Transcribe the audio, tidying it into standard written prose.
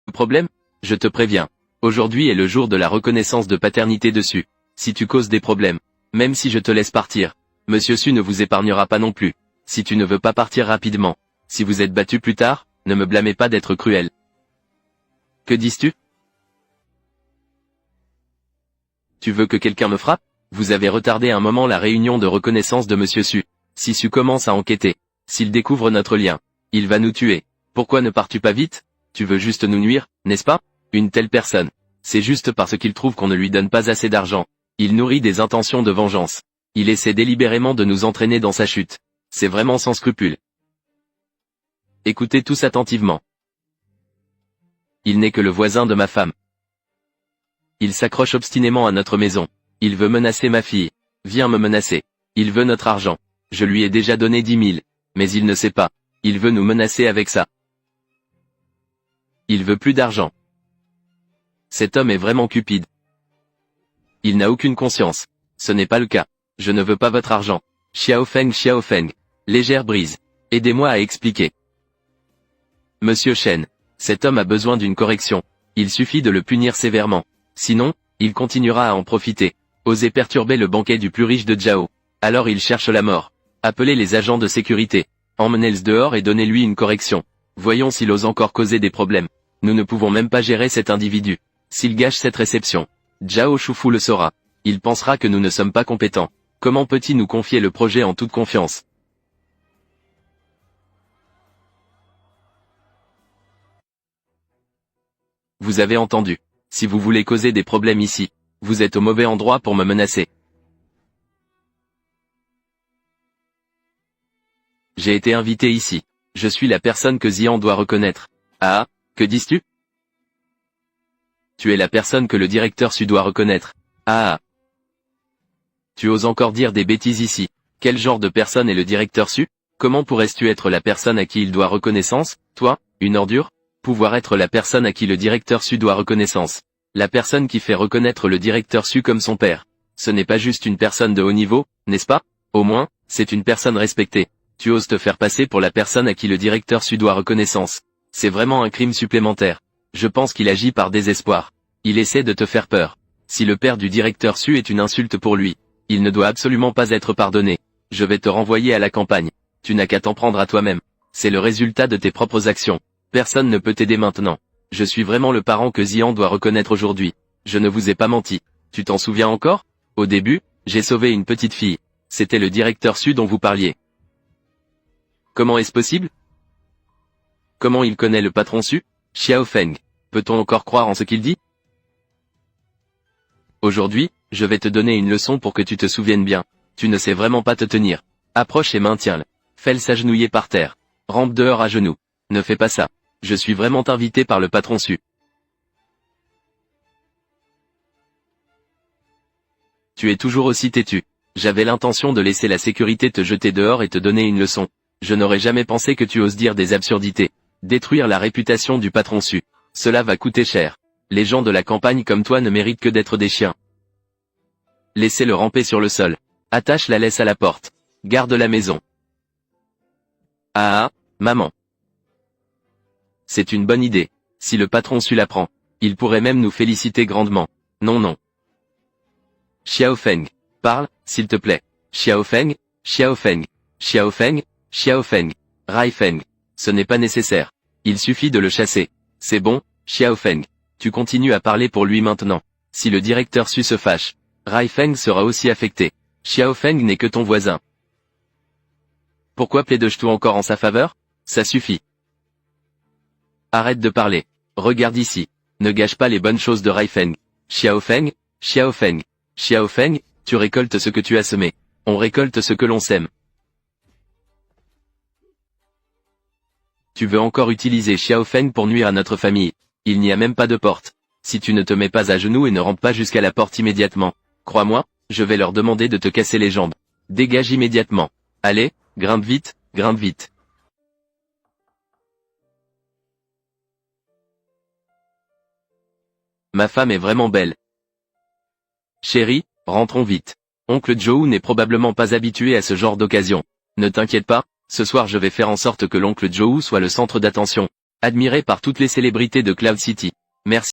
Le problème? Je te préviens. Aujourd'hui est le jour de la reconnaissance de paternité dessus. Si tu causes des problèmes, même si je te laisse partir, Monsieur Su ne vous épargnera pas non plus. Si tu ne veux pas partir rapidement, si vous êtes battu plus tard, ne me blâmez pas d'être cruel. Que dis-tu? Tu veux que quelqu'un me frappe? Vous avez retardé un moment la réunion de reconnaissance de Monsieur Su. Si Su commence à enquêter, s'il découvre notre lien, il va nous tuer. Pourquoi ne pars-tu pas vite? Tu veux juste nous nuire, n'est-ce pas? Une telle personne, c'est juste parce qu'il trouve qu'on ne lui donne pas assez d'argent. Il nourrit des intentions de vengeance. Il essaie délibérément de nous entraîner dans sa chute. C'est vraiment sans scrupule. Écoutez tous attentivement. Il n'est que le voisin de ma femme. Il s'accroche obstinément à notre maison. Il veut menacer ma fille. Viens me menacer. Il veut notre argent. Je lui ai déjà donné 10 000. Mais il ne sait pas. Il veut nous menacer avec ça. Il veut plus d'argent. Cet homme est vraiment cupide. Il n'a aucune conscience. Ce n'est pas le cas. Je ne veux pas votre argent. Xiao Feng. Légère brise. Aidez-moi à expliquer. Monsieur Shen, cet homme a besoin d'une correction. Il suffit de le punir sévèrement. Sinon, il continuera à en profiter. Osez perturber le banquet du plus riche de Zhao. Alors il cherche la mort. Appelez les agents de sécurité. Emmenez-le dehors et donnez-lui une correction. Voyons s'il ose encore causer des problèmes. Nous ne pouvons même pas gérer cet individu. S'il gâche cette réception, Zhao Shufu le saura. Il pensera que nous ne sommes pas compétents. Comment peut-il nous confier le projet en toute confiance? Vous avez entendu. Si vous voulez causer des problèmes ici, vous êtes au mauvais endroit pour me menacer. J'ai été invité ici. Je suis la personne que Xian doit reconnaître. Ah, que dis-tu? Tu es la personne que le directeur Su doit reconnaître. Ah. Tu oses encore dire des bêtises ici. Quel genre de personne est le directeur Su? Comment pourrais-tu être la personne à qui il doit reconnaissance? Toi, une ordure? Pouvoir être la personne à qui le directeur Su doit reconnaissance. La personne qui fait reconnaître le directeur Su comme son père. Ce n'est pas juste une personne de haut niveau, n'est-ce pas? Au moins, c'est une personne respectée. Tu oses te faire passer pour la personne à qui le directeur Su doit reconnaissance. C'est vraiment un crime supplémentaire. Je pense qu'il agit par désespoir. Il essaie de te faire peur. Si le père du directeur Su est une insulte pour lui, il ne doit absolument pas être pardonné. Je vais te renvoyer à la campagne. Tu n'as qu'à t'en prendre à toi-même. C'est le résultat de tes propres actions. Personne ne peut t'aider maintenant. Je suis vraiment le parent que Xian doit reconnaître aujourd'hui. Je ne vous ai pas menti. Tu t'en souviens encore? Au début, j'ai sauvé une petite fille. C'était le directeur Su dont vous parliez. Comment est-ce possible? Comment il connaît le patron Su? Xiao Feng. Peut-on encore croire en ce qu'il dit? Aujourd'hui, je vais te donner une leçon pour que tu te souviennes bien. Tu ne sais vraiment pas te tenir. Approche et maintiens-le. Fais-le s'agenouiller par terre. Rampe dehors à genoux. Ne fais pas ça. Je suis vraiment invité par le patron Su. Tu es toujours aussi têtu. J'avais l'intention de laisser la sécurité te jeter dehors et te donner une leçon. Je n'aurais jamais pensé que tu oses dire des absurdités. Détruire la réputation du patron Su. Cela va coûter cher. Les gens de la campagne comme toi ne méritent que d'être des chiens. Laissez-le ramper sur le sol. Attache la laisse à la porte. Garde la maison. Ah, maman. C'est une bonne idée. Si le patron Su l'apprend, il pourrait même nous féliciter grandement. Non. Xiao Feng, parle, s'il te plaît. Xiao Feng. Rai Feng. Ce n'est pas nécessaire. Il suffit de le chasser. C'est bon, Xiao Feng. Tu continues à parler pour lui maintenant. Si le directeur Su se fâche, Rai Feng sera aussi affecté. Xiao Feng n'est que ton voisin. Pourquoi plaides-tu encore en sa faveur? Ça suffit. Arrête de parler. Regarde ici. Ne gâche pas les bonnes choses de Rai Feng. Xiao Feng, tu récoltes ce que tu as semé. On récolte ce que l'on sème. Tu veux encore utiliser Xiao Feng pour nuire à notre famille. Il n'y a même pas de porte. Si tu ne te mets pas à genoux et ne rentres pas jusqu'à la porte immédiatement, crois-moi, je vais leur demander de te casser les jambes. Dégage immédiatement. Allez, grimpe vite, grimpe vite. Ma femme est vraiment belle. Chérie, rentrons vite. Oncle Zhou n'est probablement pas habitué à ce genre d'occasion. Ne t'inquiète pas, ce soir je vais faire en sorte que l'oncle Zhou soit le centre d'attention. Admiré par toutes les célébrités de Cloud City. Merci.